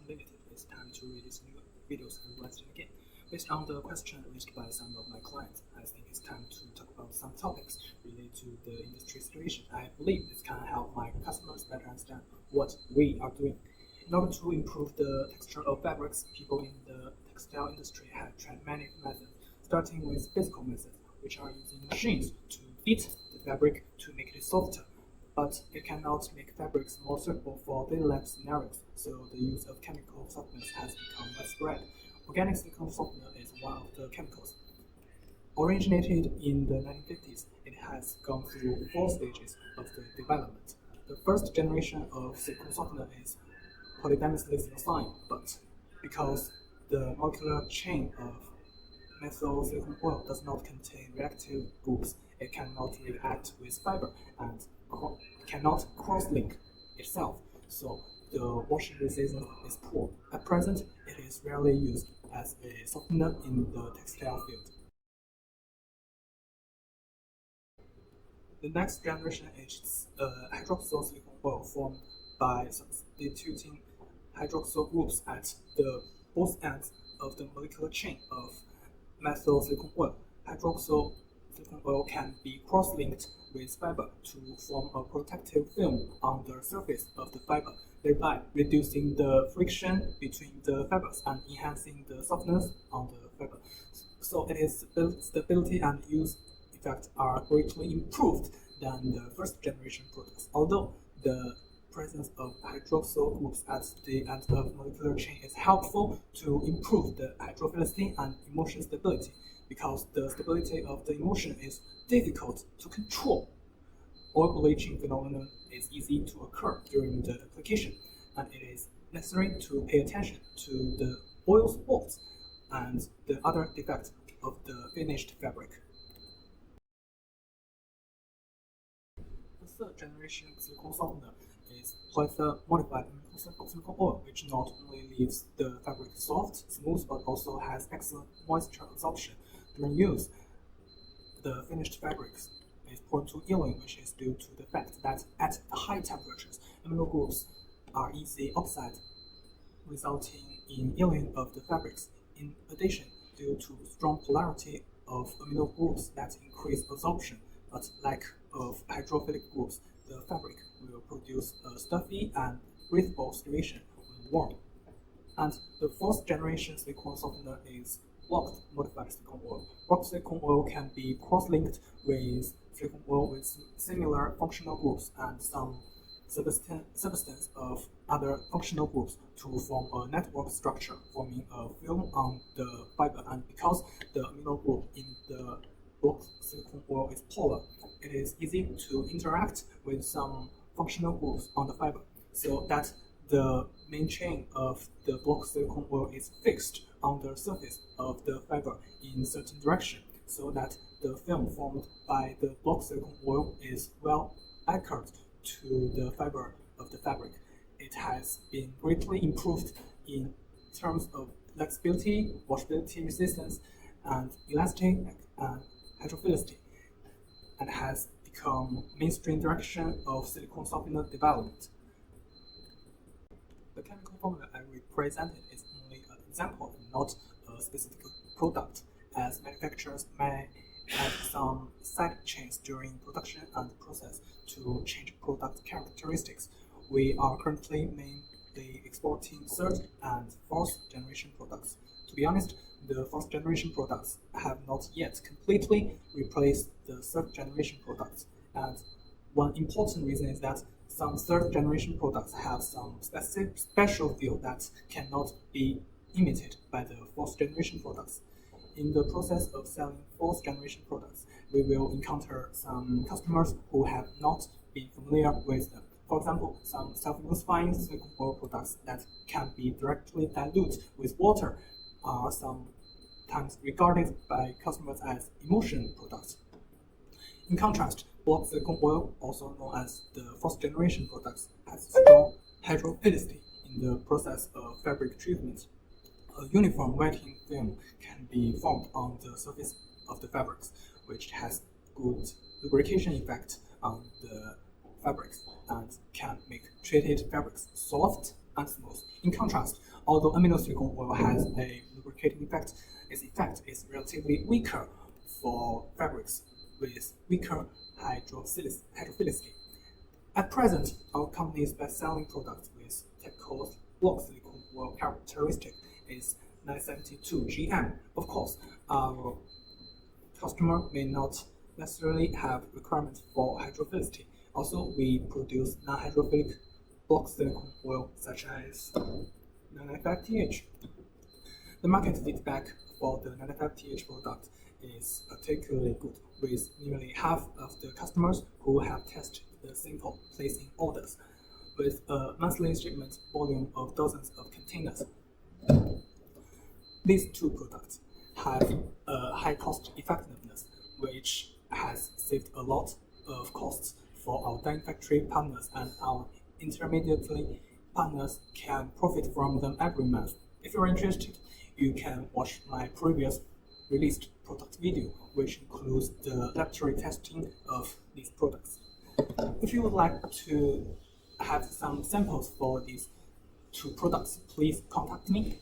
unlimited. It's time to release new videos and write it again. Based on the question raised by some of my clients, I think it's time to talk about some topics related to the industry situation. I believe this can help my customers better understand what we are doing. In order to improve the texture of fabrics, people in the textile industry have tried many methods, starting with physical methods, which are using machines to beat the fabric to make it softer. But it cannot make fabrics more suitable for daily life scenarios, so the use of chemical softeners has become widespread. Organic silicone softener is one of the chemicals. Originated in the 1950s, it has gone through 4 stages of the development. The first generation of silicone softener is polydimethyl silicone, but because the molecular chain of methyl silicone oil does not contain reactive groups, it cannot react with fiber and cannot cross-link itself, so the washing resistance is poor. At present, it is rarely used as a softener in the textile field. The next generation is hydroxyl silicone oil formed by substituting hydroxyl groups at the both ends of the molecular chain of methyl silicone oil. Hydroxyl silicone oil can be cross-linked with fiber to form a protective film on the surface of the fiber, thereby reducing the friction between the fibers and enhancing the softness on the fiber. So its stability and use effect are greatly improved than the first generation products. Although the presence of hydroxyl groups at the end of molecular chain is helpful to improve the hydrophilicity and emulsion stability, because the stability of the emulsion is difficult to control. Oil bleaching phenomenon is easy to occur during the application, and it is necessary to pay attention to the oil spots and the other defects of the finished fabric. The third generation silicone softener is modified silicone oil, which not only leaves the fabric soft, smooth, but also has excellent moisture absorption. During use, the finished fabrics is prone to yellowing, which is due to the fact that at high temperatures, amino groups are easily oxidized, resulting in yellowing of the fabrics. In addition, due to strong polarity of amino groups that increase absorption, but lack of hydrophilic groups, the fabric will produce a stuffy and breathable situation when warm. And the fourth generation silicone softener is blocked modified silicone oil. Blocked silicone oil can be cross-linked with silicone oil with similar functional groups and some substance of other functional groups to form a network structure, forming a film on the fiber. And because the amino group in the blocked silicone oil is polar, it is easy to interact with some functional groups on the fiber, so that the main chain of the blocked silicone oil is fixed on the surface of the fiber in certain direction, so that the film formed by the blocked silicone oil is well anchored to the fiber of the fabric. It has been greatly improved in terms of flexibility, washability, resistance, and elastic and hydrophilicity, and has become mainstream direction of silicone softener development. The chemical formula I represented is only an example and not a specific product, as manufacturers may have some side chains during production and process to change product characteristics. We are currently mainly exporting third and fourth generation products. To be honest, the fourth generation products have not yet completely replaced the third generation products, and one important reason is that some third generation products have some special feel that cannot be imitated by the fourth generation products. In the process of selling fourth generation products, we will encounter some customers who have not been familiar with them. For example, some self-emulsifying silicone oil products that can be directly diluted with water are sometimes regarded by customers as emulsion products. In contrast, blocked silicone oil, also known as the fourth generation products, has strong hydrophilicity in the process of fabric treatment. A uniform wetting film can be formed on the surface of the fabrics, which has good lubrication effect on the fabrics and can make treated fabrics soft and smooth. In contrast, although amino silicone oil has a lubricating effect, its effect is relatively weaker for fabrics with weaker hydrophilicity. At present, our company's best-selling product with typical block silicone oil characteristic is 972 GM. Of course, our customer may not necessarily have requirements for hydrophilicity. Also, we produce non-hydrophilic block silicone oil such as 95TH. The market feedback for the 95TH product is particularly good, with nearly half of the customers who have tested the sample placing orders, with a monthly shipment volume of dozens of containers. These two products have a high cost effectiveness, which has saved a lot of costs for our dyeing factory partners, and our intermediary partners can profit from them every month. If you're interested, you can watch my previous released product video, which includes the laboratory testing of these products. If you would like to have some samples for these two products, please contact me.